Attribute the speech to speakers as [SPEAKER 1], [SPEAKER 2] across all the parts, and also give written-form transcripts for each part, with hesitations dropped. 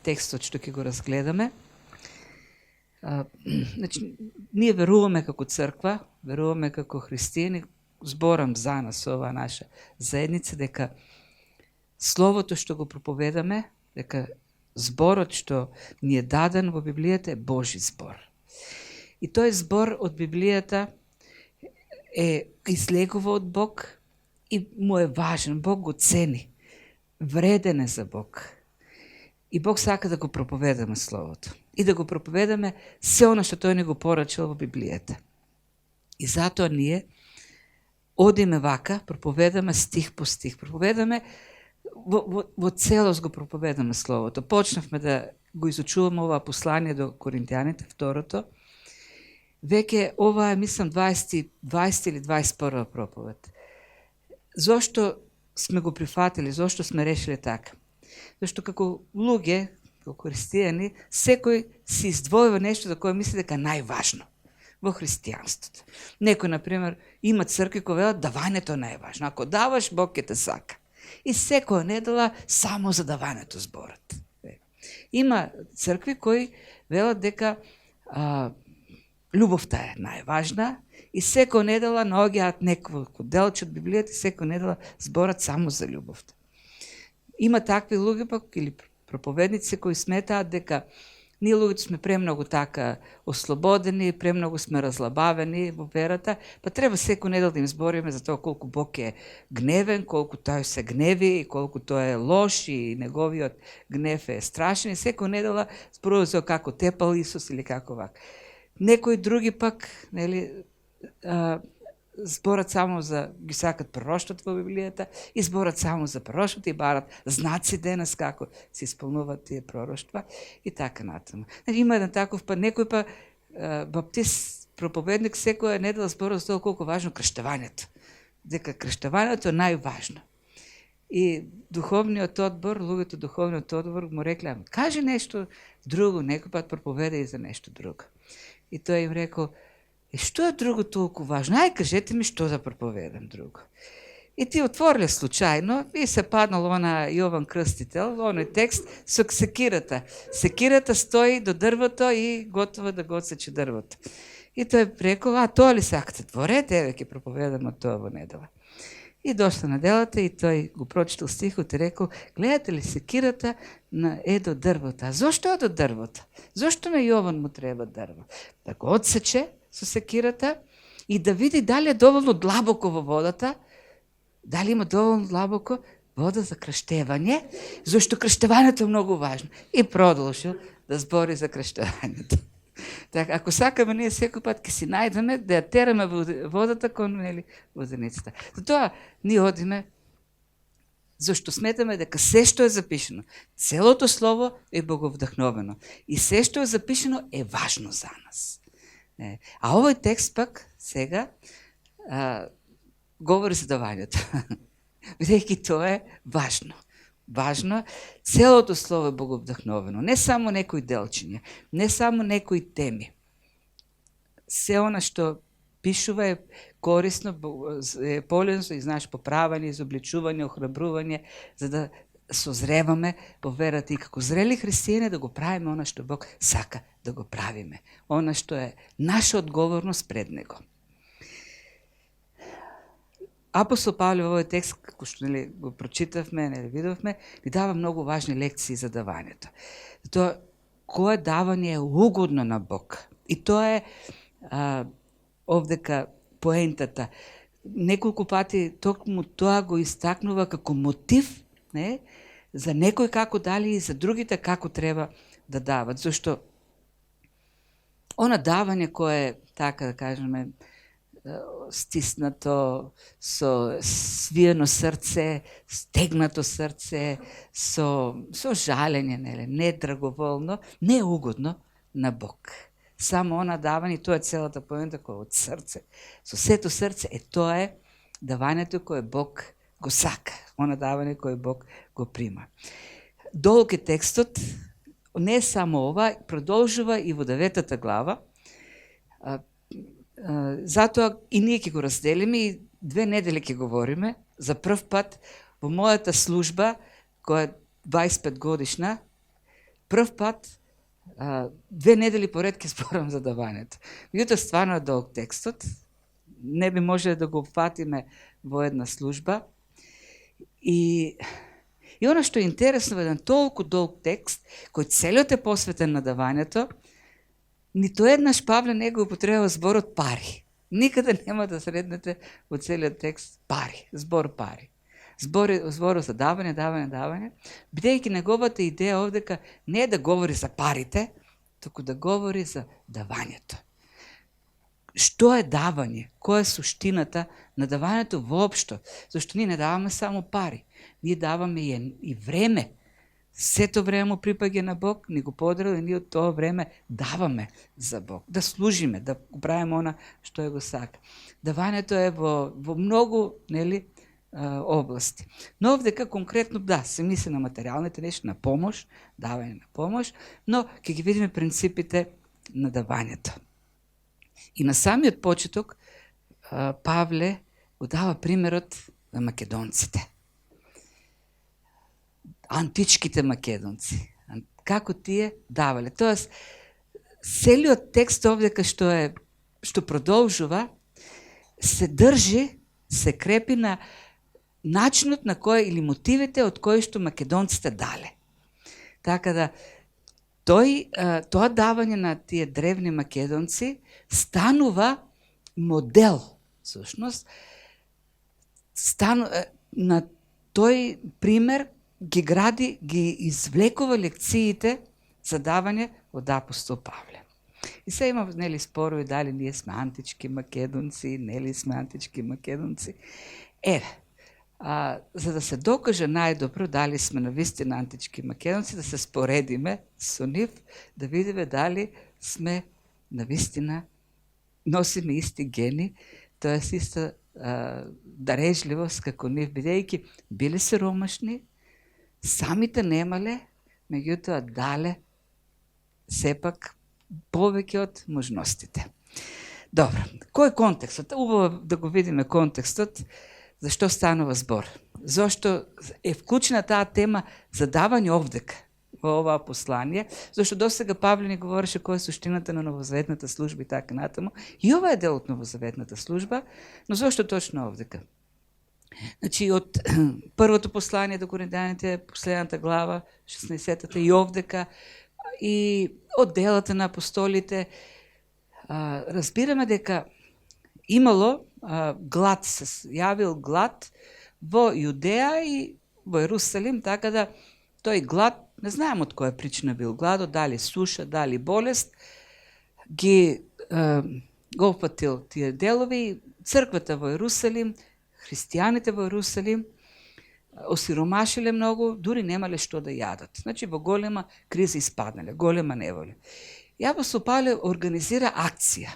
[SPEAKER 1] текстот што ќе го разгледаме. Значи, ние веруваме како црква, веруваме како христијани, зборам за нас, ова наша заедница, дека словото што го проповедаме, дека зборот што ни е даден во Библијата е Божи збор. И тој збор од Библијата е излегува од Бог и му е важен. Бог го цени. Вреден е за Бог. И Бог сака да го проповедаме словото. И да го проповедаме се оно што тој ни го порачал во Библијата. И затоа ние одиме вака, проповедаме стих по стих. Проповедаме во целост го проповедаме словото. Почнавме да го изучуваме ова послание до Коринтијаните, второто. Веќе ова е, мислам, 20 или 21 проповед. Зошто сме го прифатили, зошто сме решили така? Зашто како луѓе, како христијани, секој си издвојува нешто за кое мисли дека е најважно во христијанството. Некој, например, има цркви кои велат давањето е најважно. Ако даваш, Бог ќе те сака. И секоја недела само за давањето зборат. Има цркви кои велат дека љубовта е најважна и секоја недела наоѓаат неколку делче од Библијата и секоја недела зборат само за љубовта. Има такви луѓе пак или проповедници кои сметаат дека ние луѓето сме премногу така ослободени, премногу сме разлабавени во верата, па треба секој недел да им збориме за тоа колку Бог е гневен, колку тој се гневи, колку тој е лош и неговиот гнев е страшен. И секој недела зборува за како тепал Исус или како вак. Некои други пак, нели, зборат само за, ги сакат пророштвото во Библијата и зборат само за пророштвото и барат знаци денес како се исполнуваат тие пророштва и така натаму. Има еден таков па некој па баптист проповедник секоја недела зборува за тоа колку важно крштевањето. Дека крштевањето е најважно. И духовниот одбор, луѓето духовниот одбор му рекле, кажи нешто друго, некој пат проповеда и за нешто друго. И тој им рекол, што е друго толку важно? Ај, кажете ми што да проповедам друго. И ти отвориле случајно и се паднало на Јован Крстител, оној текст со секирата. Секирата стои до дрвото и готова да го отсече дрвото. И тој рекол, тоа ли сакате? Творете, еве ќе проповедам од тоа во недела. И дошла неделата и тој го прочитал стихот и рекол, гледате ли секирата е до дрвото? А зошто е до дрвото? Зошто на Јован му треба дрво? Да го отсече со секирата и да види дали е доволно длабоко во водата, дали има доволно длабоко вода за крштевање, зашто крштевањето е многу важно. И продолжил да збори за крштевањето. Така, ако сакаме, ние секој пат ќе си најдеме да ја тераме водата кон воденицата. Затоа ние одиме, зашто сметаме дека се што е запишено, целото слово е боговдахновено и се што е запишено е важно за нас. А овој текст пак сега говори за давањето. Бидејќи тоа е важно. Важно, целото слово е боговдахновено, не само некои делчиња, не само некои теми. Се она што пишува е корисно, е полезно и знаеш поправање, изобличување, охрабрување, за да созреваме во верата и како зрели христијани да го правиме она што Бог сака да го правиме. Она што е наша одговорност пред Него. Апостол Павле во овој текст, како што го прочитавме, видовме, ни дава многу важни лекции за давањето. Тоа кое давање е угодно на Бог. И тоа е овдека поентата. Неколку пати токму тоа го истакнува како мотив, не, за некој како дали и за другите како треба да дават. Зашто она давање кое е, така да кажеме, стиснато, со свиено срце, стегнато срце, со жалење, не драговолно, не е угодно на Бог. Само она давање, тоа е целата поента која од срце. Со сето срце тоа е давањето кое Бог го сака. Она давање кое Бог го прима. Долг е текстот, не само ова, продолжува и во 9 глава. Затоа и ние ќе го разделиме и 2 недели ќе говориме. За прв пат во мојата служба, која е 25 годишна, прв пат 2 недели поред ќе зборам за давањето. Меѓутоа стварно е долг текстот, не би можеле да го опфатиме во една служба. И оно што е интересно во еден толку долг текст, кој целиот е посветен на давањето, ниту еднаш Павле не го употребува зборот пари. Никаде нема да среднете во целиот текст пари, збор пари. Збор за давање, бидејќи неговата идеја овдека не е да говори за парите, туку да говори за давањето. Што е давање? Која е суштината на давањето воопшто? Зашто ние не даваме само пари, ние даваме и време. Сето време му припаѓа на Бог, ни го подарил и ние од тоа време даваме за Бог, да служиме, да правиме она што е го сака. Давањето е во многу, нели, области. Но овдека конкретно се мисли на материјалните нешта, на помош, давање на помош, но ќе ги видиме принципите на давањето. И на самиот почеток Павле го дава примерот на македонците. Античките македонци. Како тие давале. Тоест, целиот текст овдека што продолжува, се држи, се крепи на начинот на кој или мотивите од кои што македонците дале. Така да, тоа давање на тие древни македонци станува модел, всушност, на тој пример ги извлекува лекциите за давање од апостол Павле. И се има, нели, спорови дали ние сме антички македонци, нели сме антички македонци. За да се докаже најдобро дали сме навистина антички македонци, да се споредиме со нив, да видиме дали сме навистина, носиме исти гени, тоа е иста дарежливост како нив, бидејќи биле сиромашни, самите немале, меѓутоа дале сепак повеќе од можностите. Добро, кој е контекстот? Убаво да го видиме контекстот, зашто станува збор. Зошто е вклучена таа тема за давање овдека во оваа послание, зашто досега Павле ни говореше која е суштината на новозаветната служба и така натаму. И ова е дел од новозаветната служба, но зошто точно овдека? Значи, од првото послание до Коринтијаните, последната глава, 16-та и овдека, и од делата на апостолите, разбираме дека имало глад, се јавил глад во Јудеја и во Ерусалим, така да тој глад, не знаем од која причина бил гладот, дали суша, дали болест, го опфатил тие делови, црквата во Ерусалим, христијаните во Ерусалим осиромашиле многу, дури немале што да јадат. Значи, во голема криза испаднале, голема неволја. И апостол Павле организира акција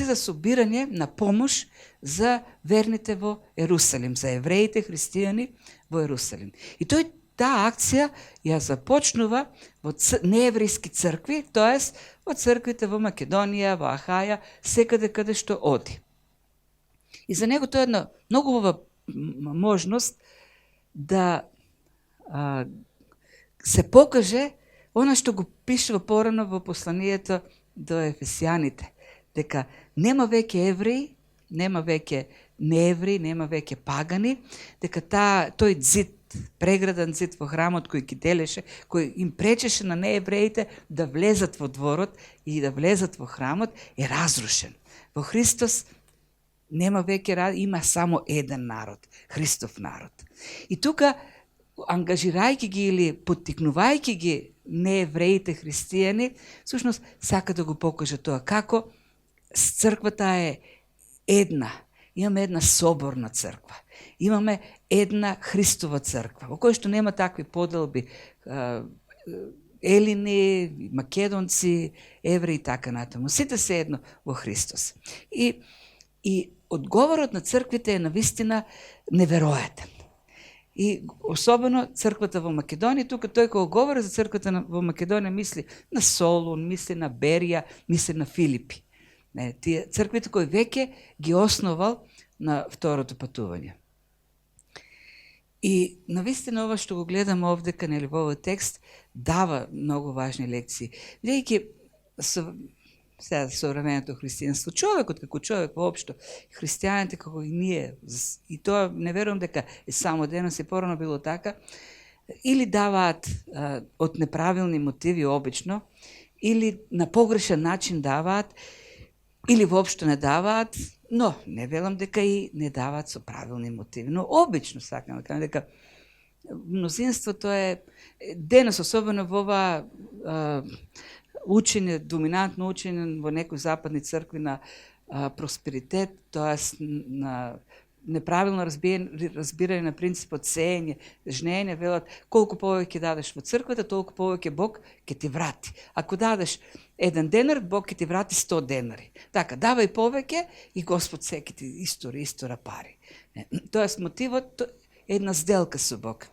[SPEAKER 1] за собирање на помош за верните во Ерусалим, за евреите, христијани во Ерусалим. И таа акција ја започнува во нееврејски цркви, тоест во црквите во Македонија, во Ахаја, секаде каде што оди. И за него тоа е една многу убава можност да се покаже она што го пишува порано во посланието до Ефесијаните, дека нема веќе евреи, нема веќе неевреи, нема веќе пагани, дека тој зид, преграден зид во храмот кој ги делеше, кој им пречеше на неевреите да влезат во дворот и да влезат во храмот, е разрушен. Во Христос нема веќе, има само еден народ, Христов народ. И тука, ангажирајќи ги или поттикнувајќи ги неевреите христијани, всушност сака да го покаже тоа како црквата е една. Имаме една соборна црква. Имаме една Христова црква, во која што нема такви поделби, елини, македонци, евреи и така натаму. Сите се едно во Христос. И одговорот на црквите е навистина неверојатен. И особено црквата во Македонија, тука тој кога говори за црквата во Македонија мисли на Солун, мисли на Берија, мисли на Филипи. Тие црквите кои веќе ги основал на второто патување. И навистина ова што го гледам овдека, нели, во овој текст, дава многу важни лекции. Бидејќи сега современото христијанство, човекот како човек воопшто, христијаните како и ние, и тоа не верувам дека е само денес, и порано било така, или даваат од неправилни мотиви обично, или на погрешен начин даваат, или воопшто не даваат, но не велам дека и не даваат со правилни мотиви. Но обично сакам да кажам дека мнозинството е денес, особено во ова учење, доминантно учење во некои западни цркви на просперитет, тоест на неправилно разбирање на принципот сеење, жнеење, велат колку повеќе дадеш во црквата, толку повеќе Бог ќе ти врати. Ако дадеш 1 денар, Бог ќе ти врати 100 денари. Така, давај повеќе и Господ се ќе ти истора пари. Тоест мотивот е една сделка со Бог.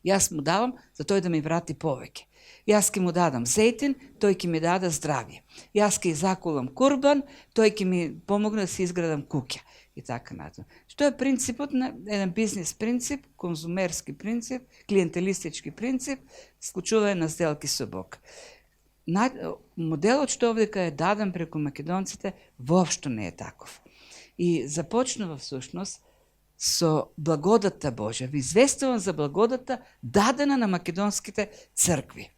[SPEAKER 1] Јас му давам за тој да ми врати повеќе. Јас ќе му дадам зејтин, тој ќе ми даде здравје. Јас ќе закулам курбан, тој ќе ми помогне да се изградам куќа. И така натаму. Што е принципот на еден бизнес принцип, конзумерски принцип, клиентелистички принцип, склучување на сделки со Бог. Моделот што овдека е даден преку македонците воопшто не е таков. И започнува всушност со благодата Божја. Ви известувам за благодата дадена на македонските цркви.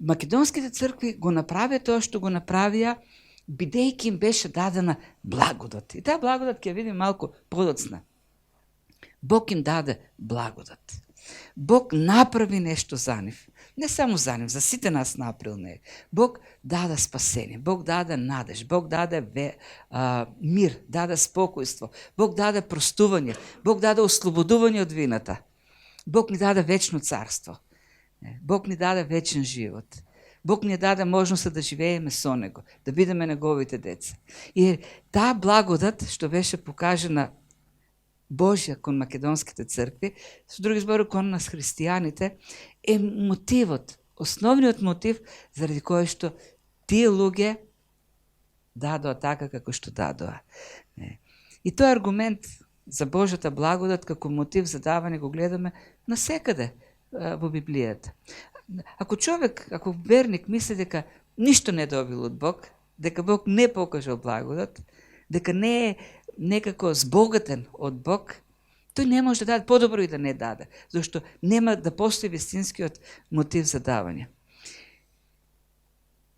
[SPEAKER 1] Македонските цркви го направија тоа што го направија, бидејќи им беше дадена благодат. И таа благодат ќе видим малку подоцна. Бог им даде благодат. Бог направи нешто за нив. Не само за нив, за сите нас направил не. Бог даде спасение, Бог даде надеж, Бог даде мир, даде спокојство, Бог даде простување, Бог даде ослободување од вината. Бог ни даде вечно царство. Бог ни даде вечен живот. Бог ни даде можност да живееме со Него, да бидеме Неговите деца. И таа благодат што беше покажена Божја кон македонските цркви, со други збори кон нас христијаните, е мотивот, основниот мотив заради кој што тие луѓе дадоа така како што дадоа. И тој аргумент за Божјата благодат како мотив за давање го гледаме насекаде во Библијата. Ако човек, ако верник мисли дека ништо не добил од Бог, дека Бог не покажал благодат, дека не е некако збогатен од Бог, тој не може да даде, подобро и да не даде, зашто нема да постои вистинскиот мотив за давање.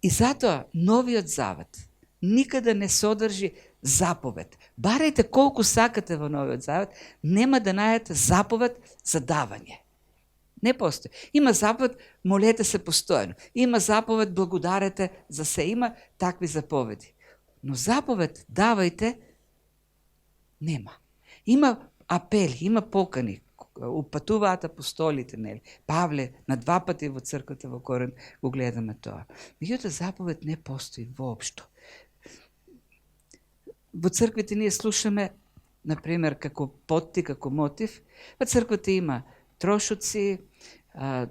[SPEAKER 1] И затоа Новиот Завет никаде не содржи заповед. Барајте колку сакате во Новиот Завет, нема да најдете заповед за давање. Не постои. Има заповед, молете се постојано. Има заповед, благодарете за се. Има такви заповеди. Но заповед, давајте, нема. Има апели, има покани. Упатуваат апостолите, нели? Павле на 2 пати во црквата во Корин го гледаме тоа. Меѓутоа заповед не постои воопшто. Во црквите ние слушаме, например, како потти, како мотив, во црквата има трошоци,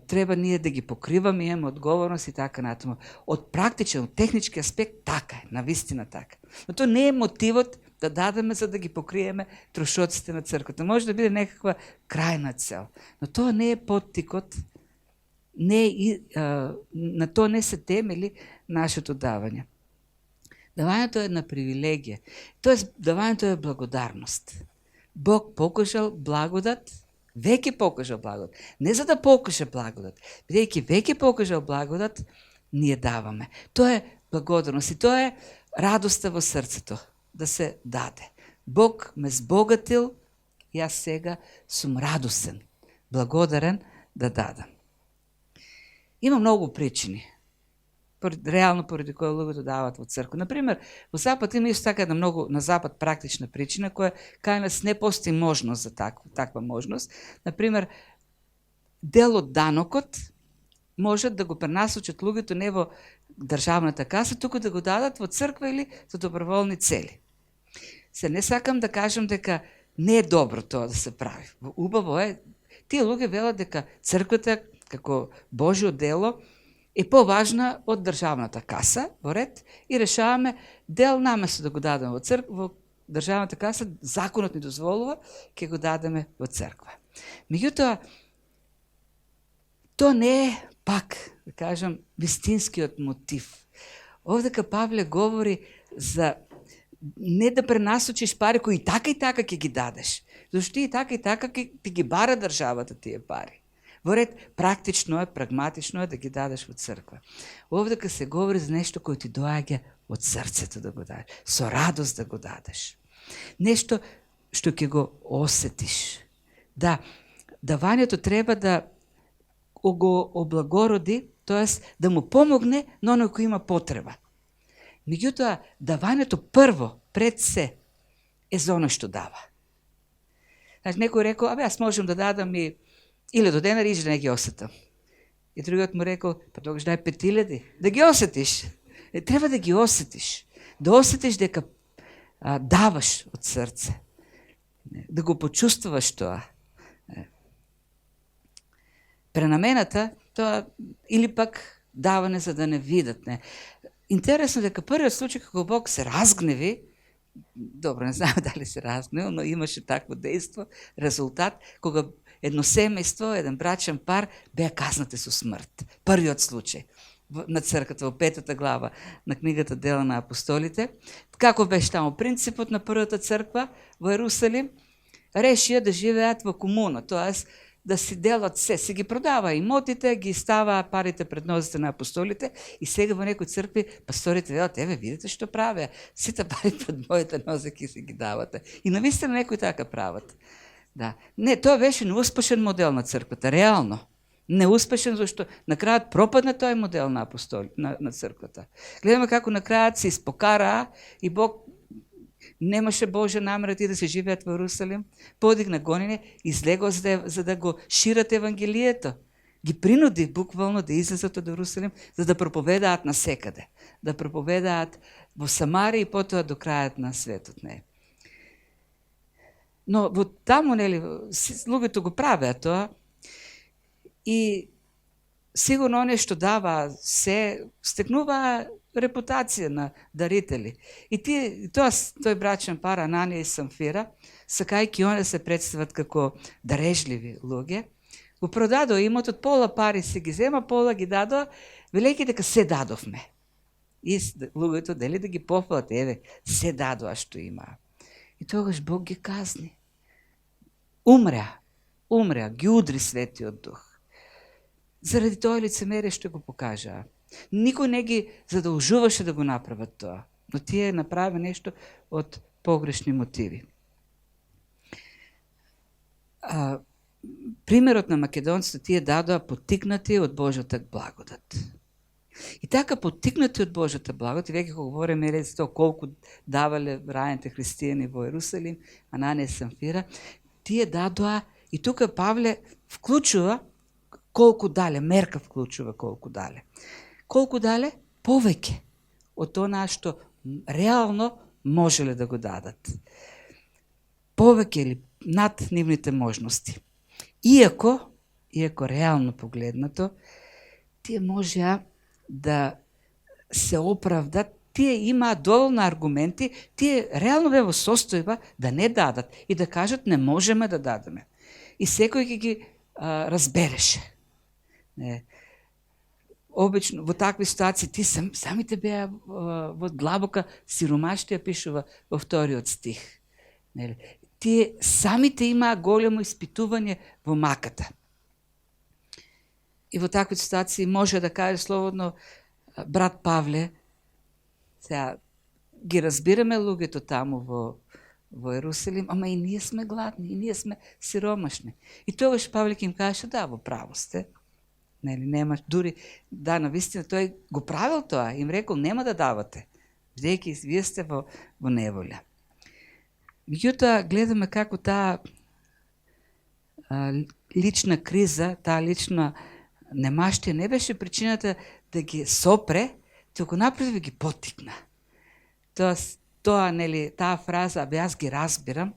[SPEAKER 1] треба ние да ги покриваме, имаме одговорност и така натаму. Од практичен, од технички аспект, така е, навистина така. Но тоа не е мотивот да дадеме за да ги покриеме трошоците на црквата. Може да биде некаква крајна цел. Но тоа не е поттикот, на тоа не се темели нашето давање. Давањето е една привилегија. Тоест, давањето е благодарност. Бог покажал благодат, веќе покажал благодат. Не за да покаже благодат, бидејќи веќе покажал благодат, ние даваме. Тоа е благодарност и тоа е радоста во срцето, да се даде. Бог ме збогатил, јас сега сум радосен, благодарен да дадам. Има многу причини, реално поради кои луѓето дават во црква. Например, во Запад има исто така една многу на Запад практична причина, која кај нас не постои можност за таква можност. Например, дел од данокот можат да го пренасочат луѓето не во државната каса, туку да го дадат во црква или за доброволни цели. Се не сакам да кажам дека не е добро тоа да се прави. Убаво е, тие луѓе велат дека црквата како Божјо дело е поважна од државната каса, во ред, и решаваме дел наместо да го дадем во државната каса, законот ни дозволува, ќе го дадеме во црква. Меѓутоа, тоа не е пак, да кажам, вистинскиот мотив. Овдека Павле говори за не да пренасочиш пари кои така и така ќе ги дадеш. Зашто и така ќе ти ги бара државата тие пари. Во ред, практично е, прагматично е да ги дадеш во црква. Овдека се говори за нешто кој ти доаѓа од срцето да го дадеш, со радост да го дадеш. Нешто што ќе го осетиш. Да, давањето треба да го облагороди, тоест да му помогне на оној кој има потреба. Меѓутоа, давањето прво, пред се, е за оној што дава. Значи, некој рекол, аз можам да дадам и 1000 денари и да не ги осетам. И другиот му рекол, па тогаш дај 5000, да ги осетиш. Треба да ги осетиш. Да осетиш дека даваш од срце. Да го почувствуваш тоа. Пренамената, тоа, или пак даване за да не видат. Не. Интересно дека првиот случај кога Бог се разгневи, добро, не знам дали се разгневил, но имаше такво дејство, резултат, кога едно семејство, еден брачен пар, беа казнати со смрт. Првиот случај на црквата, во 5 глава на книгата Дела на апостолите. Како беше таму принципот на првата црква во Ерусалим? Решија да живеат во комуна, тоест да си делат се, си ги продава имотите, ги става парите пред нозите на апостолите и сега во некои цркви пасторите велат, видите што правеа, сите пари пред моите нозе ки си ги давате. И навистина некои така прават. Да. Не, тоа беше неуспешен модел на црквата, реално. Неуспешен, зашто на крајот пропадна тој модел на на црквата. Гледаме како на крајот се испокараа и Бог немаше Божја намера ти да се живеат во Ерусалим, подигна гонење, излего за да го шират евангелието. Ги принуди буквално да излезат од Ерусалим, за да проповедаат насекаде. Да проповедаат во Самарија и потоа до крајот на светот. Не. Но во таму, нели, луѓето го правеа тоа и сигурно оние што дава се стекнува репутација на дарители. И тој брачен пар Ананија и Самфира, сакајќи оние се представат како дарежливи луѓе, го продадоа имотот, пола пари се ги зема, пола ги дадоа, велејќи дека се дадовме. И луѓето дели да ги пофалат, се дадоа што имаа. И тогаш Бог ги казни. Умреа, ги удри Светиот Дух. Заради тоа лицемерие што го покажаа. Никој не ги задолжуваше да го направат тоа, но тие направи нешто од погрешни мотиви. Примерот на македонците, тие дадоа поттикнати од Божјата благодат. И така поттикнати од Божјата благодат, и веќе кога говориме за тоа колку давале раните христијани во Ерусалим, Ананија и Самфира, тие дадоа, и тука Павле вклучува колку дале, мерка вклучува колку дале. Колку дале? Повеќе од она што реално можеле да го дадат. Повеќе или над нивните можности. Иако реално погледнато, тие можеа да се оправдат, тие имаат доволно аргументи, тие реално беа во состојба да не дадат и да кажат не можеме да дадеме. И секој ги разбереше. Не. Обично во такви ситуации ти самите беа во длабока сиромаштија, пишува во 2 стих. Нели? Тие самите имаа големо испитување во маката. И во такви ситуации може да каже слободно брат Павле, сега ги разбираме луѓето таму во Ерусалим, ама и ние сме гладни, и ние сме сиромашни. И тогаш Павле ќе им каже, да, во право сте. Нели, нема, дури, да, навистина, тој го правил тоа, им рекол, нема да давате, бидејќи вие сте во неволја. Меѓутоа, гледаме како таа лична криза, таа лична немаштија не беше причината да ги сопре, туку напротив ги поттикна. Тоа, нели, таа фраза, аз ги разбирам,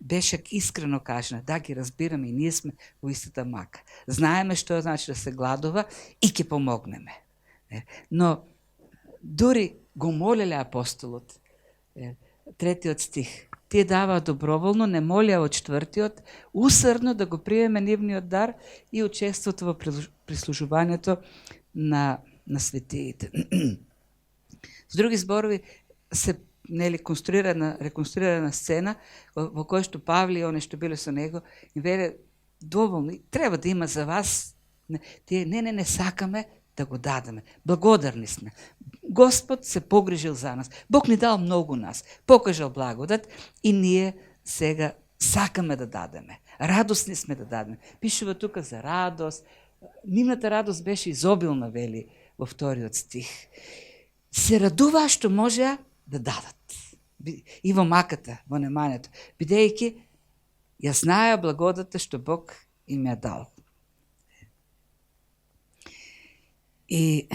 [SPEAKER 1] беше искрено кажена, да, ги разбираме и ние сме во истата мака. Знаеме што значи да се гладува и ќе помогнеме. Но дури го молеле апостолот, 3 стих. Тие даваа доброволно, не молеа од 4, усрдно да го приеме нивниот дар и учеството во прислужувањето на светиите. С други зборови, се реконструирана сцена во која што Павле и они што биле со него им веле доволно, треба да има за вас. Тие не сакаме да го дадеме. Благодарни сме. Господ се погрижил за нас. Бог ни дал многу нас. Покажал благодат и ние сега сакаме да дадеме. Радосни сме да дадеме. Пишува тука за радост. Нивната радост беше изобилна, вели во 2 стих. Се радуваа што можеа да дадат. И во маката, во немањето. Бидејќи ја знаеа благодата што Бог им ја дал. И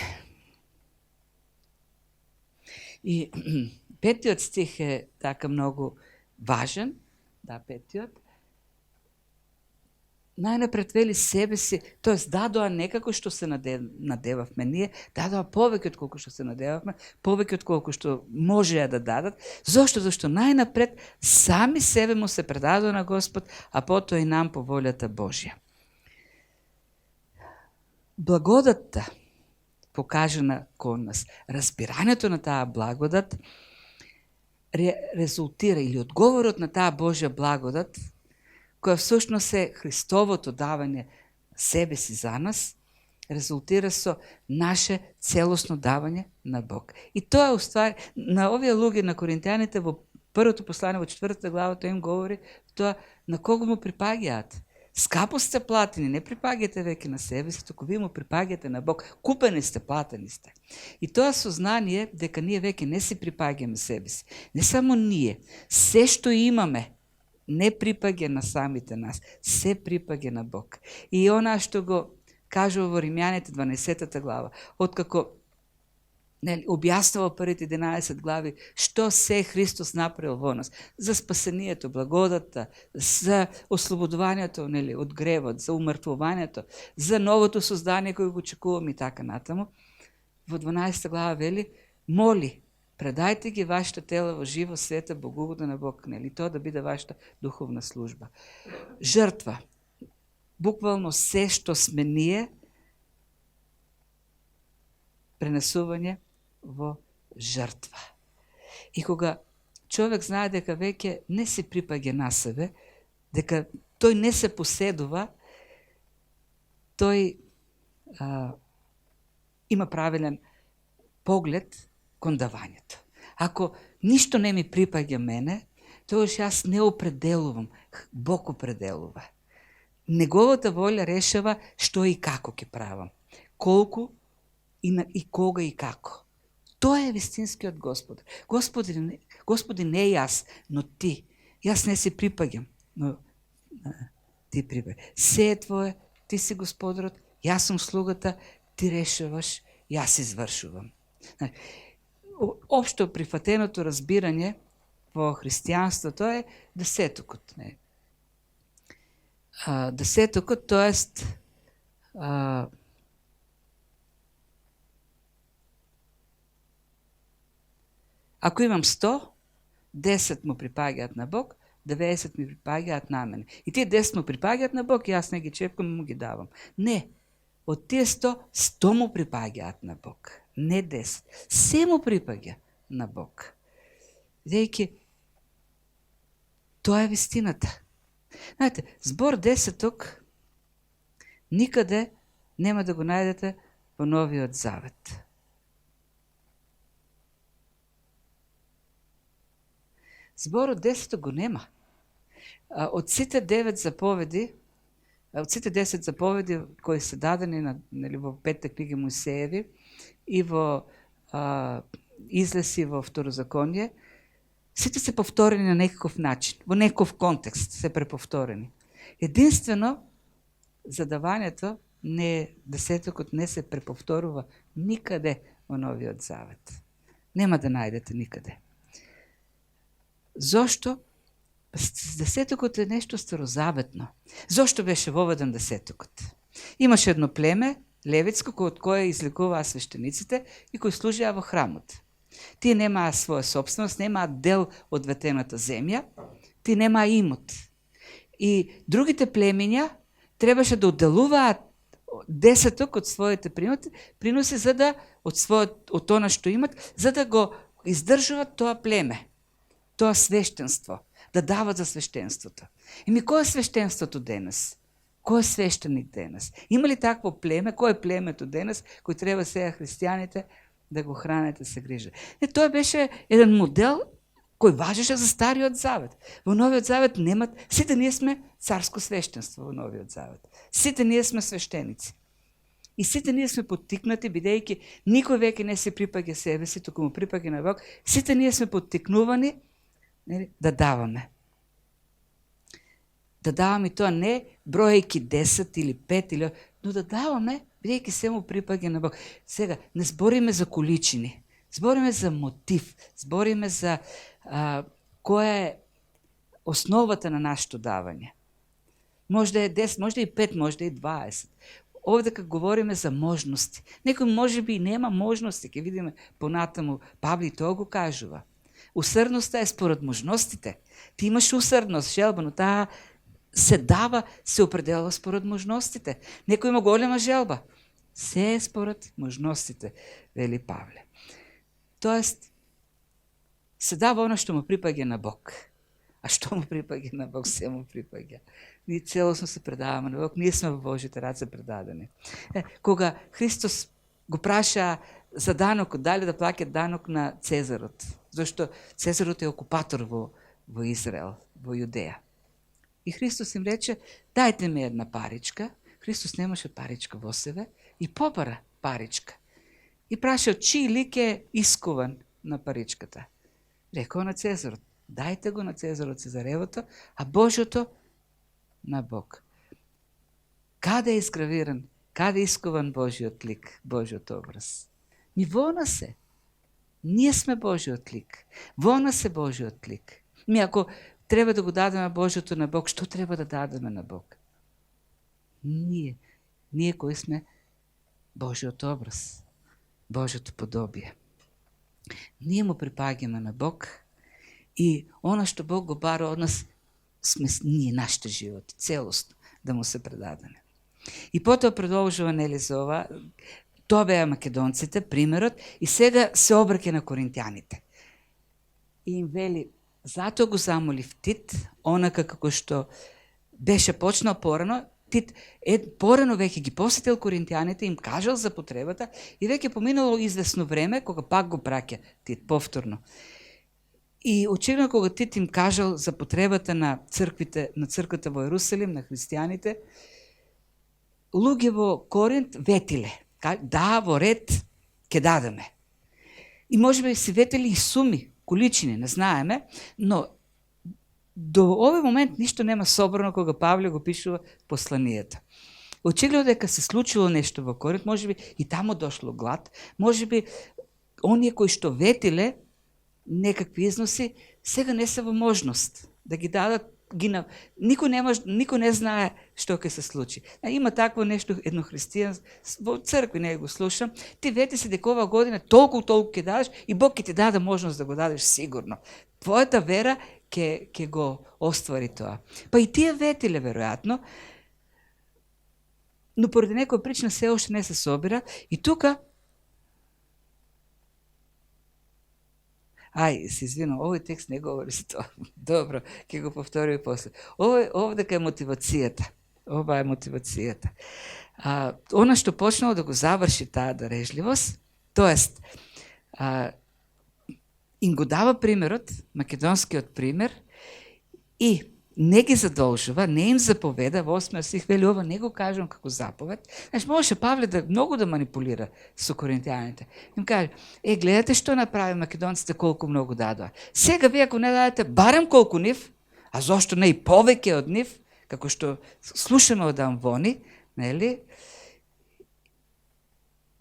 [SPEAKER 1] 5 стих е така многу важен, 5. Најнапред вели себе си, тоест дадоа некако што се надевавме ние, дадоа повеќе од колку што се надевавме, повеќе од колку што можеа да дадат. Зошто? Зашто најнапред сами себе му се предадоа на Господ, а потоа и нам по волјата Божја. Благодатта покажана кон нас, разбирањето на таа благодат резултира, или одговорот на таа Божја благодат, која всушност е Христовото давање себе си за нас, резултира со наше целосно давање на Бог. И тоа е уствари, на овие луѓе, на коринтијаните, во првото послание, во 4 глава, тој им говори тоа на кого му припаѓаат. Скапо сте платени, не припаѓате веќе на себе си, туку вие му припаѓате на Бог. Купени сте, платени сте. И тоа сознание дека ние веќе не си припаѓаме себе си. Не само ние, се што имаме не припаѓа на самите нас, се припаѓа на Бог. И она што го кажува во Римјаните 12 глава, откако објаснува првите 11 глави што се Христос направил во нас, за спасението, благодата, за ослободувањето од гревот, за умртвувањето, за новото создание кој го очекуваме и така натаму. Во 12 глава вели: моли, предајте ги вашите тела во живо, света, богугодно на Бог, тоа да биде вашата духовна служба. Жртва. Буквално се што сме ние, пренесување во жртва. И кога човек знае дека веќе не се припаѓа на себе, дека тој не се поседува, тој има правилен поглед кон давањето. Ако ништо не ми припаѓа мене, тогаш јас не определувам, Бог определува. Неговата волја решава што и како ќе правам, колку и кога и како. Тоа е вистинскиот Господ. Господи, не јас, но ти. Јас не си припаѓам, но ти припаѓаш. Се е твое, ти си Господарот, јас сум слугата, ти решаваш, јас извршувам. Општо прифатеното разбирање во христијанството е десетокот. Десетокот, тоест ако имам 100, 10 му припаѓаат на Бог, 90 ми припаѓаат на мене. И тие 10 му припаѓаат на Бог, јас не ги чепкам и му ги давам. Не, од тие 100 му припаѓаат на Бог. Не 10. Се му припаѓа на Бог. Бидејќи тоа е вистината. Знаете, збор десеток никаде нема да го најдете во Новиот Завет. Зборот десеток го нема. Од сите 9 заповеди, од сите 10 заповеди кои се дадени во 5 книги Мојсееви и во Излез во Второзаконие, сите се повторени на некаков начин, во некаков контекст се преповторени. Единствено, задавањето, десетокот не се преповторува никаде во Новиот Завет. Нема да најдете никаде. Зошто? Десетокот е нешто старозаветно. Зошто беше воведен десетокот? Имаше едно племе, левитско, од кое излекуваа свештениците и кои служија во храмот. Тие немаа своја собственост, немаа дел од ветената земја, тие немаа имот. И другите племиња требаше да одделуваат десеток од своите приноси за да од тоа што имат, за да го издржуват тоа племе, тоа свештенство, да дават за свештенството. Кој е свештенството денес? Кој е свештеник денес? Има ли такво племе? Кој е племето денес кој треба сега христијаните да го хранат и се грижат? Тоа беше еден модел кој важеше за Стариот Завет. Во Новиот Завет немат, сите ние сме царско свештенство во Новиот Завет. Сите ние сме свештеници. И сите ние сме поттикнати, бидејќи никој веќе не се припаѓа себе си, туку му припаѓа на Бог. Сите ние сме поттикнувани да даваме. Да даваме тоа не бројајќи 10 или 5, но да даваме, бидејќи се му припаѓа на Бог. Сега, не збориме за количини, збориме за мотив, збориме за која е основата на нашето давање. Може да е 10, може да е 5, може да е 20. Овде кога говориме за можности. Некој може би и нема можности, ќе видиме понатаму, Павле тоа го кажува. Усрдноста е според можностите. Ти имаш усрдност, желба, но таа се дава, се определува според можностите. Некој има голема желба. Се е според можностите, вели Павле. Тоест, се дава оно што му припаѓа на Бог. А што му припаѓа на Бог, се му припаѓа. Ние целосно се предаваме на Бог, ние сме во Божите раце предадени. Кога Христос го праша за данокот, дали да плаќа данок на Цезарот, зашто Цезарот е окупатор во Израел, во Јудеја. И Христос им рече, дајте ми една паричка. Христос немаше паричка во себе и побара паричка. И праша, чиј лик е искуван на паричката. Рекоа на Цезарот, дајте го на Цезарот Цезаревото, а Божјото на Бог. Каде е изгравиран, каде е искуван Божјиот лик, Божјиот образ? Во нас е. Ние сме Божјиот лик. Во нас е Божјиот лик. Ако треба да го дадеме Божјото на Бог, што треба да дадеме на Бог? Ние кои сме Божјиот образ, Божјото подобие. Ние му припаѓаме на Бог и она што Бог го бара од нас сме ние, нашите животи, целосно да му се предадеме. И потоа продолжува нели за ова, тоа беа македонците, примерот, и сега се обраќа на коринтјаните. И им вели, затоа го замолив Тит, онака како што беше почнал порано, Тит порано веќе ги посетил коринтјаните, им кажал за потребата и веќе поминало известно време кога пак го праќа Тит повторно. И очигледно кога Тит им кажал за потребата на црквата во Ерусалим, на христијаните, луѓе во Коринт ветиле, да, во ред ќе дадеме. И можеби си ветили и суми, количини, не знаеме, но до овој момент ништо нема собрано кога Павле го пишува посланието. Очигледно дека се случило нешто во Коринт, можеби и таму дошло глад, можеби оние кои што ветиле некакви износи, сега не се во можност да ги дадат, никој не знае што ќе се случи. Има такво нешто, едно христијан, во цркви не го слушам, ти вети се дека ова година толку ќе дадеш и Бог ќе ти даде можност да го дадеш сигурно. Твојата вера ќе го оствари тоа. Па и тие ветиле, веројатно, но поради некоја причина се уште не се собира и тука се извинувам, овој текст не говори за тоа. Добро, ќе го повторим после. Овдека е мотивацијата. Ова е мотивацијата. Она што почнало да го заврши таа дарежливост, тоест, им го дава примерот, македонскиот пример, и не ги задолжува, не им заповеда, во 8 стих вели ова, не го кажам како заповед. Знаеш, можеше Павле многу да манипулира со коринтјаните. Им каже, гледате што направи македонците, колку многу дадоа. Сега вие ако не дадете барем колку нив, а зошто не и повеќе од нив, како што слушаме од Амвони, нели?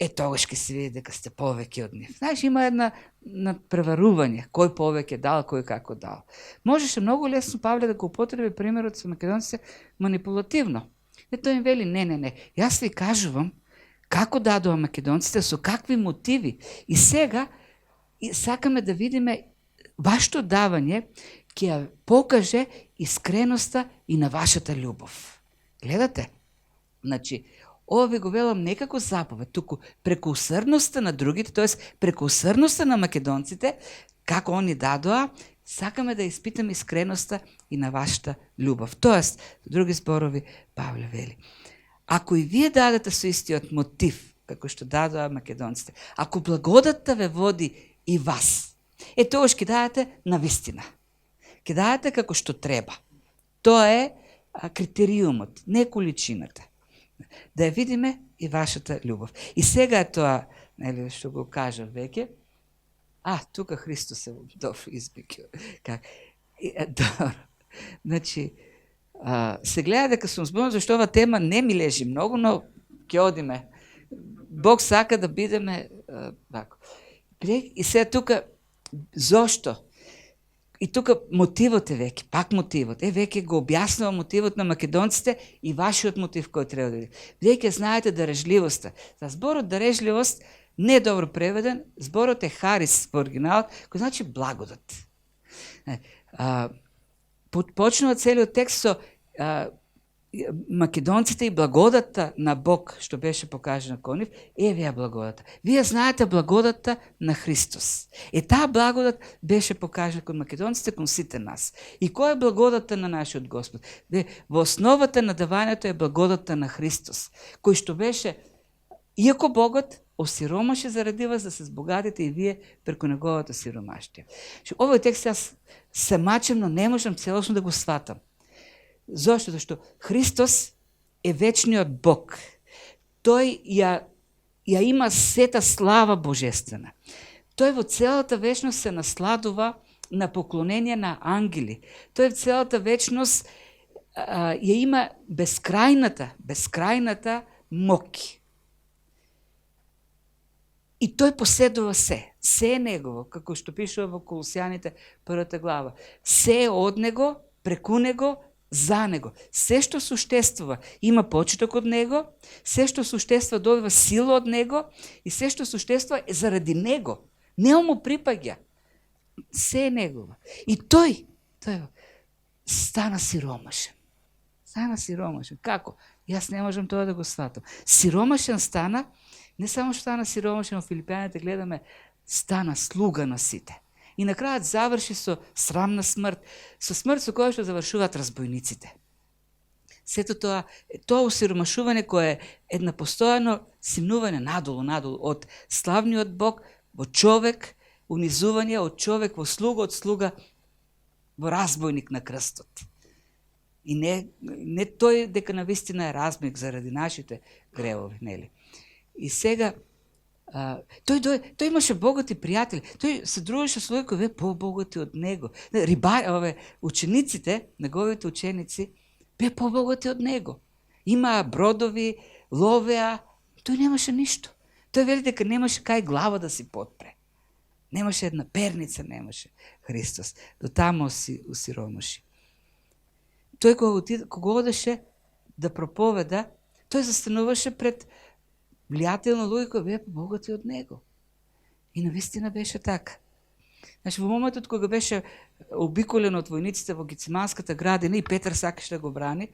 [SPEAKER 1] Тогаш ќе се види дека сте повеќе од нив. Знаеш, има една надпреварување, кој повеќе дал, кој како дал. Можеше многу лесно Павле да го употреби примерот со македонците манипулативно. Тој им вели, не, јас ви кажувам како дадоа македонците, со какви мотиви. И сега И сакаме да видиме вашето давање ќе ја покаже искреноста и на вашата љубов. Гледате? Значи, ова ви го велам не како заповед, туку преку усрдноста на другите, тоест преку усрдноста на македонците, како они дадоа, сакаме да испитаме искреноста и на вашата љубов. Тоест, други зборови, Павле вели, ако и вие дадете со истиот мотив, како што дадоа македонците, ако благодатта ве води и вас, тогаш ќе дадете на вистина. Ќе дадете како што треба. Тоа е критериумот, не количината. Да ја видиме и вашата љубов. И сега е тоа, нели, што го кажав веќе. Тука Христос се избегил. Добро. Значи, се гледа дека сум зборна, зашто ова тема не ми лежи многу, но ќе одиме. Бог сака да бидеме вако. И сега тука, зошто? И тука мотивот е веќе, пак мотивот. Веќе го објаснува мотивот на македонците и вашиот мотив кој треба да види. Веќе знаете дарежливоста. За зборот дарежливост не е добро преведен, зборот е харис во оригиналот, кој значи благодат. Почнува целиот текст со македонците и благодата на Бог, што беше покажена кон нив, ја благодата. Вие знаете благодата на Христос. Таа благодат беше покажена кон македонците, кон сите нас. И која е благодата на нашиот Господ? Во основата на давањето е благодата на Христос, кој што беше, иако Богот, осиромаше заради вас да се збогатите и вие преку неговото сиромаштие. Овој текст јас се мачам, но не можам целосно да го сватам. Зошто? Зашто Христос е вечниот Бог. Тој ја има сета слава божествена. Тој во целата вечност се насладува на поклонение на ангели. Тој во целата вечност ја има бескрајната моќ. И тој поседува се. Се е негово, како што пишува во Колосјаните 1 глава. Се е од него, преку него, за него. Се што суштествува има почиток од него, се што суштествува добива сила од него и се што суштествува е заради него. Не му припаѓа. Се е негово. И тој стана сиромашен. Како? Јас не можам тоа да го сватам. Сиромашен стана, не само што стана сиромашен, во Филипјаните гледаме, стана слуга на сите. И на крајот заврши со срамна смрт, со смрт со која што завршуваат разбойниците. Сето тоа осиромашување кое е една постојано симнување надолу од славниот Бог во човек, унизување од човек во слуга, од слуга во разбойник на крстот. И не тој дека навистина е разбойник заради нашите гревови, нели? И сега тој имаше богати пријатели. Тој се дружеше со луѓе кои беа побогати од него. Учениците, неговите ученици, беа побогати од него. Имаа бродови, ловеа, тој немаше ништо. Тој вели дека немаше кај глава да си подпре. Немаше една перница, немаше Христос. До тамо си усиромаши. Тој кога одеше да проповеда, тој застануваше пред влијателно луѓе кои беа побогати од него. И навистина беше така. Значи, во моментот кога беше обиколен од војниците во Гециманската градина и Петар сакаше да го брани,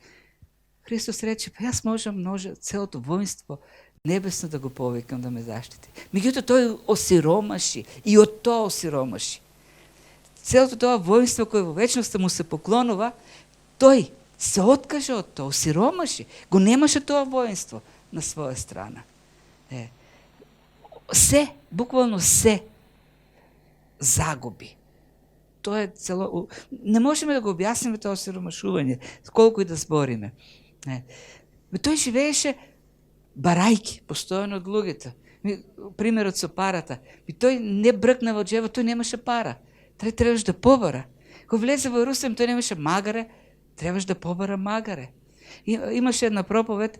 [SPEAKER 1] Христос рече, јас можам целото воинство небесно да го повикам да ме заштити. Меѓутоа тој осиромаши и од тоа осиромаши. Целото тоа воинство кое во вечноста му се поклонува, тој се откаже од тоа, осиромаши. Го немаше тоа воинство на своја страна. Се, буквално се загуби. Тоа е цело... Не можеме да го објасниме тоа осиромашување, колку и да збориме. Тој живееше барајки, постојано од луѓето. Примерот со парата. Тој не бркна во джеба, тој немаше пара. Тој требаше да побара. Кога влезе во Ерусалим, тој немаше магаре, требаше да побара магаре. Имаше една проповед,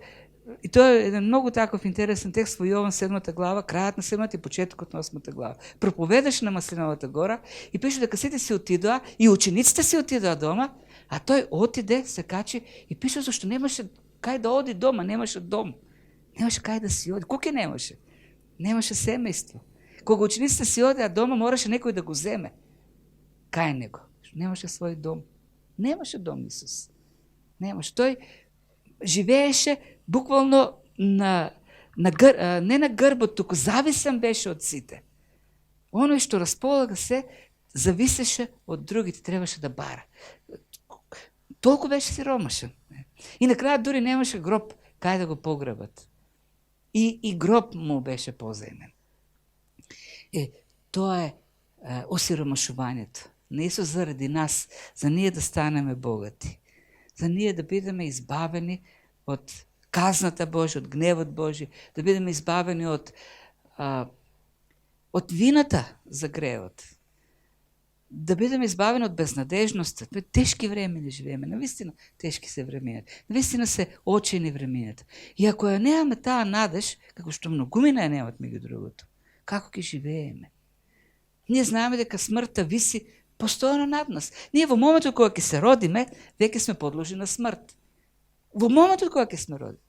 [SPEAKER 1] и тоа е еден многу таков интересен текст во Јован 7 глава, крајот на 7 и почетокот на 8 глава. Проповедаше на Маслиновата гора и пише дека сите си отидоа и учениците си отидоа дома, а тој отиде, се качи и пише зашто немаше кај да оди дома, немаше дом. Немаше кај да си оди. Куќе немаше? Немаше семејство. Кога учениците си одеа дома, мораше некој да го земе кај него. Немаше свој дом. Немаше дом Исус. Немаше. Тој живееше буквално не на грбот, туку зависен беше од сите. Оној што располага се, зависеше од другите, требаше да бара. Толку беше сиромашен. И на крај дури немаше гроб кај да го погребат. И гроб му беше поземен. Тоа е осиромашувањето на Исус заради нас, за ние да станеме богати, за ние да бидеме избавени од казната Божја, од гневот Божи, да бидеме избавени од вината за гревот, да бидеме избавени од безнадежноста. Тешки времена живееме, навистина тешки се времењата, навистина се очени времењата. И ако ја немаме таа надеж, како што многумина ја немат меѓу другото, како ќе живееме? Ние знаеме дека смртта виси постојано над нас. Ние во моментот кога ќе се родиме, веќе сме подложени на смрт. Во моментот кога ќе сме родени.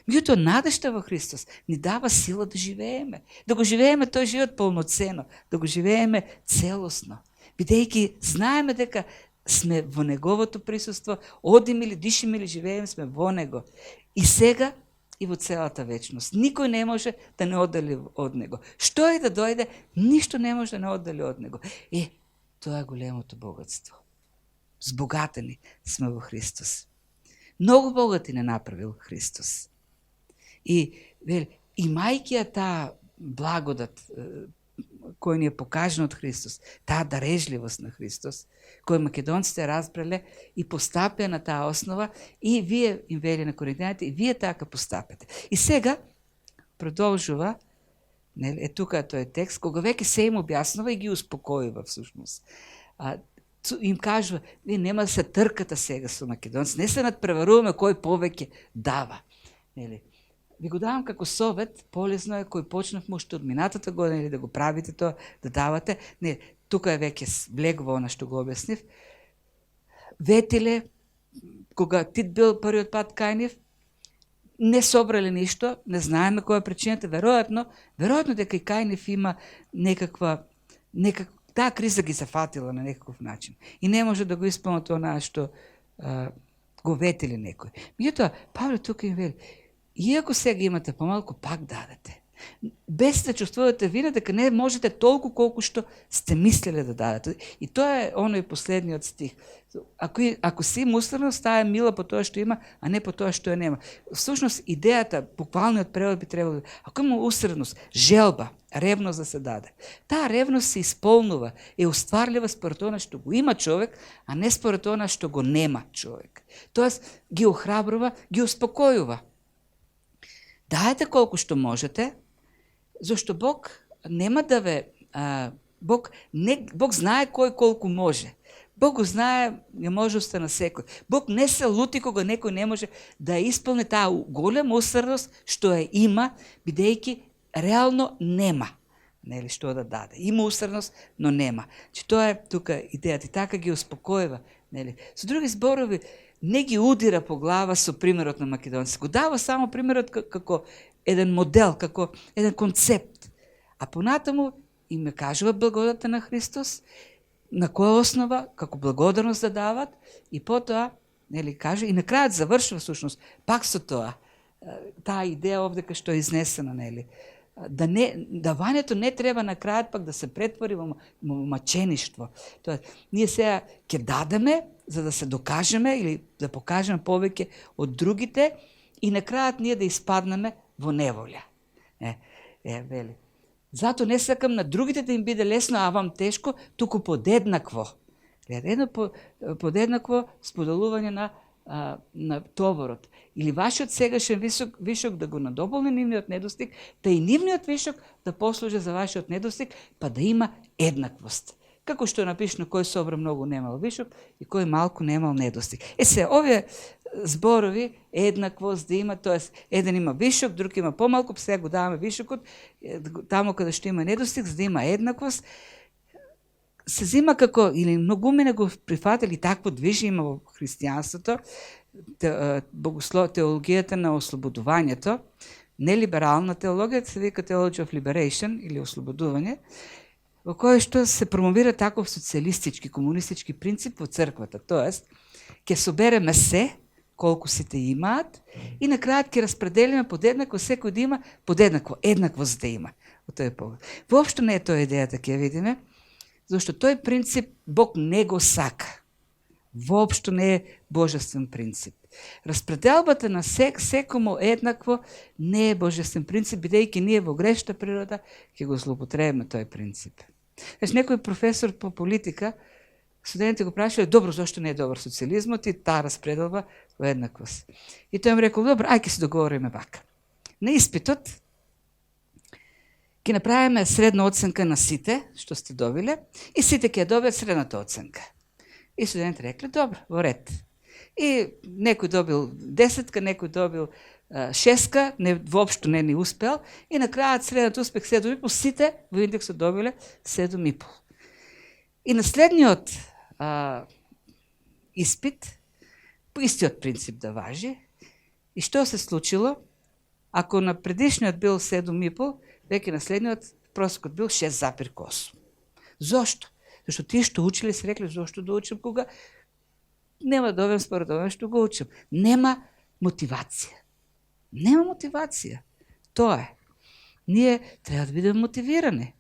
[SPEAKER 1] Меѓутоа, надежта во Христос ни дава сила да живееме. Да го живееме тој живот полноценно, да го живееме целосно. Бидејќи знаеме дека сме во Неговото присуство, одиме или дишиме или живееме, сме во Него. И сега и во целата вечност. Никој не може да не оддали од Него. Што и да дојде, ништо не може да не оддали од Него. Тоа е големото богатство. Збогатени сме во Христос. Многу богати не направил Христос. И имајќи ја таа благодат кој ни е покажена од Христос, таа дарежливост на Христос, кој македонците разбрале и постапија на таа основа, и вие им вели на коринтијаните, и вие така постапете. И сега продолжува, тука тој текст, кога веќе се им објаснува и ги успокоива всушност. Им кажува, вие нема да се тркате сега со македонци, не се надпреваруваме кој повеќе дава. Ви го давам како совет, полезно е кој почнавме уште од минатата година или да го правите тоа, да давате. Не, тука е веќе влегува она што го објаснив. Ветиле, кога Тит бил првиот пат кај нив, не собрале ништо, не знаеме која е причината, веројатно дека и кај нив има некаква таа криза ги зафатила на некаков начин. И не може да го исполнат онаа што го ветили некој. Меѓутоа, Павле тука им вели, иако сега имате помалку, пак дадете. Без да чувствувате вина дека не можете толку колку што сте мислеле да дадете. И тоа е оној последниот стих. Ако си има усредност, таа е мила по тоа што има, а не по тоа што ја нема. Всушност, идејата, буквалниот превод би требало, ако има усредност, желба, ревност да се даде. Таа ревност се исполнува, е устварлива според она што го има човек, а не според она што го нема човек. Тоест, ги охрабрува, ги успокојува. Дајте колку што можете, зашто Бог нема да ве... Бог знае кој колку може. Бог го знае можноста на секој. Бог не се лути кога некој не може да исполни таа голема усредност што ја има, бидејќи реално нема што да даде. Има усредност, но нема. Тоа е тука идејата и така ги успокојува. Со други зборови, не ги удира по глава со примерот на македонците. Го дава само примерот како еден модел, како еден концепт. А понатаму им ме кажува благодата на Христос, на која основа, како благодарност да дават, и потоа, каже, и на крајот завршува всушност пак со тоа. Таа идеја овде што е изнесена, давањето не треба на крајот пак да се претвори во мачеништво. Тоа, ние сега ќе дадеме за да се докажеме или да покажеме повеќе од другите и на крајот ние да испаднеме во неволја. Вели. Зато не сакам на другите да им биде лесно, а вам тешко, туку подеднакво. Едно подеднакво споделување на товарот. Или вашиот сегашен вишок да го надополни нивниот недостиг, да и нивниот вишок да послужи за вашиот недостиг, па да има еднаквост. Како што е напишано, кој собра многу немал вишок и кој малку немал недостиг. Овие зборови, еднаквост да има, тоест еден има вишок, друг има помалку, сега го даваме вишокот, таму каде што има недостиг, за да има еднаквост, се зима како, или многумина го прифатили, такво движи има во христијанството, теологијата на ослободувањето, нелиберална теологија, се вика Theology of Liberation или ослободување, во кој што се промовира таков социјалистички, комунистички принцип во црквата. Тоест, ќе собереме се, колку сите имаат, и на крајот ќе распределиме подеднакво, секој да има подеднакво, еднакво за да има. Во тој поглед. Воопшто не е тоа идејата, ќе видиме, зашто тој принцип Бог не го сака. Воопшто не е божествен принцип. Распределбата на секому еднакво не е божествен принцип, бидејќи ние во грешна природа ќе го злоупотребиме тој принцип. Значи, некој професор по политика, студентите го прашале, добро, зашто не е добар социјализмот и таа распределба во еднаквост. И тој им рекол, добро, ај ќе се договориме вака. На испитот ќе направиме средна оценка на сите што сте добиле и сите ќе добијат средната оценка. И студентите рекле, добро, во ред. И некој добил 10-ка, некој добил 6-ка, воопшто не ни успел, и на крајот средната успех 7,5, сите во индексот добиле 7,5. И на следниот испит, по истиот принцип да важи, и што се случило? Ако на предишниот бил 7,5, веќе на следниот просекот бил 6,8. Зошто? Зашто тие што училе се рекле, зошто да учам кога нема да добиам според ова што го учам. Нема мотивација. Нема мотивација. Тоа е. Ние треба да бидеме мотивирани.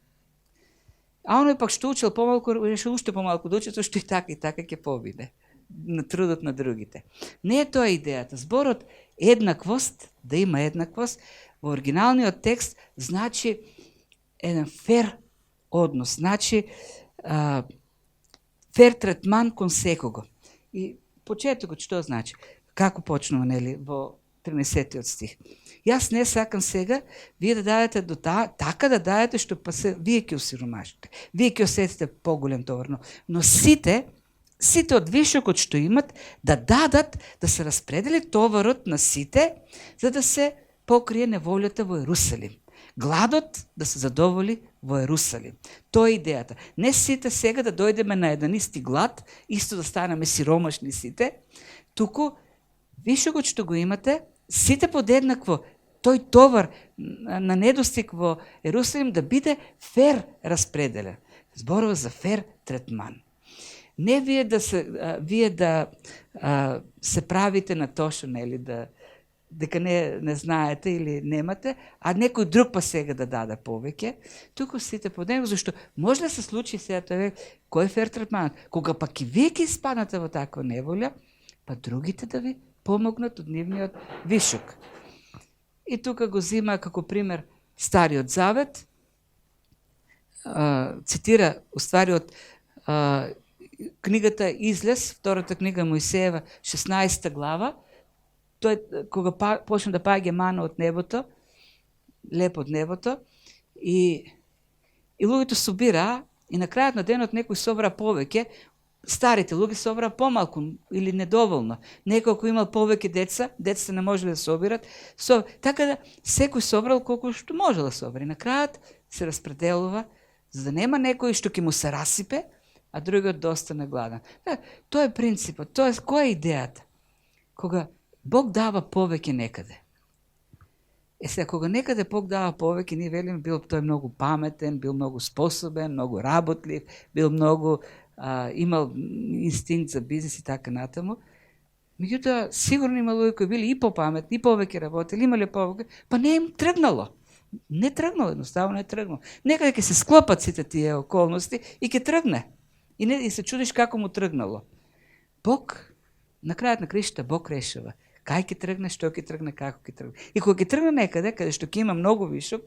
[SPEAKER 1] А оној пак што учел помалку, решил уште помалку да учи, зашто и така ќе побиде на трудот на другите. Не е тоа идејата. Зборот еднаквост, да има еднаквост, во оригиналниот текст значи еден фер однос, значи фер третман кон секого. И почетокот што значи? Како почнува, нели, во 13-тиот стих? Јас не сакам сега вие да дадете до така да дадете што па се вие ќе осиромашите. Вие ќе осетите поголем товар, но сите од вишокот што имат да дадат, да се распредели товарот на сите, за да се покрие неволјата во Ерусалим. Гладот да се задоволи во Ерусалим. Тоа е идејата. Не сите сега да дојдеме на еден исти глад, исто да станеме сиромашни сите, туку вишокот што го имате, сите подеднакво тој товар на недостиг во Ерусалим да биде фер распределен. Зборува за фер третман. Не вие да се правите на тошо, нели, дека не знаете или немате, а некој друг па сега да даде повеќе, туку сите по него, зашто може да се случи сега тоа, кој е фер третманот? Кога пак и вие ќе испаднете во таква неволја, па другите да ви помогнат од нивниот вишок. И тука го зима како пример Стариот Завет, цитира уствари од книгата Излез, втората книга Мојсеева, 16 глава, тој кога почна да паѓа мана од небото, леп од небото, и луѓето собира, и на крајот на денот некој собра повеќе, старите луѓе собра помалку или недоволно. Некој ако имал повеќе деца, децата не можеле да собират, така да секој собрал колку што може да собри. На крајот се распределува, за да нема некој што ќе му се расипе, а другиот да остане гладен. Тоа е принципот, тоа е која е идејата? Кога Бог дава повеќе некаде. Сега, кога некаде Бог дава повеќе, ние велиме, бил тој многу паметен, бил многу способен, многу работлив, бил многу, имал инстинкт за бизнес и така натаму. Меѓутоа, сигурно има луѓе кои били и попаметни, и повеќе работели, имале повеќе, па не им тргнало. Не тргнало, едноставно не тргнало. Некаде ќе се склопат сите тие околности и ќе тргне. И се чудиш како му тргнало. Бог, на крајот на кришта, Бог решава кај ќе тргне, што ќе тргне, како ќе тргне. И кога ќе тргне некаде, каде што ќе има многу вишок,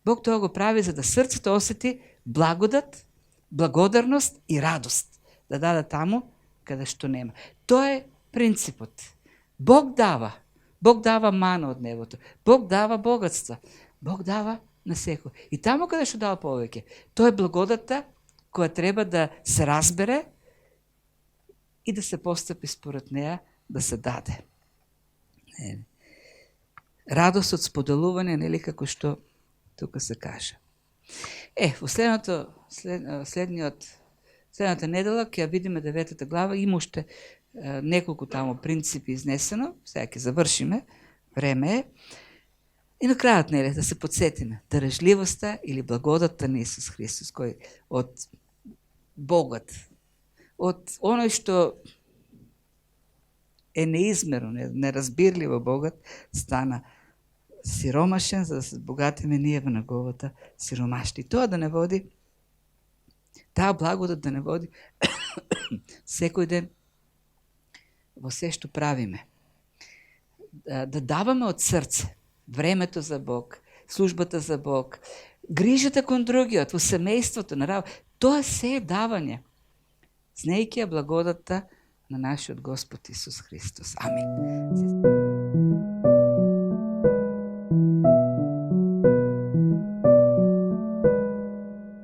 [SPEAKER 1] Бог тоа го прави за да срцето осети благодат, благодарност и радост. Да даде таму каде што нема. Тоа е принципот. Бог дава мана од небото. Бог дава богатство. Бог дава на секој. И таму каде што дава повеќе, тоа е благодата која треба да се разбере и да се постапи според неа, да се даде. Радост од споделување, нели, како што тука се каже. Во следната недела ќе ја видиме 9 глава, има уште неколку таму принципи изнесено, сега ќе завршиме, време е. И на крајот, нели, да се подсетиме, дарежливоста или благодата на Исус Христос, кој од Богот, од оној што е неизмерно, неразбирливо Богот, стана сиромашен, за да се богатиме ние во неговата сиромашни. Тоа да не води, таа благодат да не води секој ден во се што правиме. Да даваме од срце времето за Бог, службата за Бог, грижата кон другиот, во семејството, на работа. Тоа се е давање, знаејќи ја благодата на нашиот Господ Исус Христос. Амин.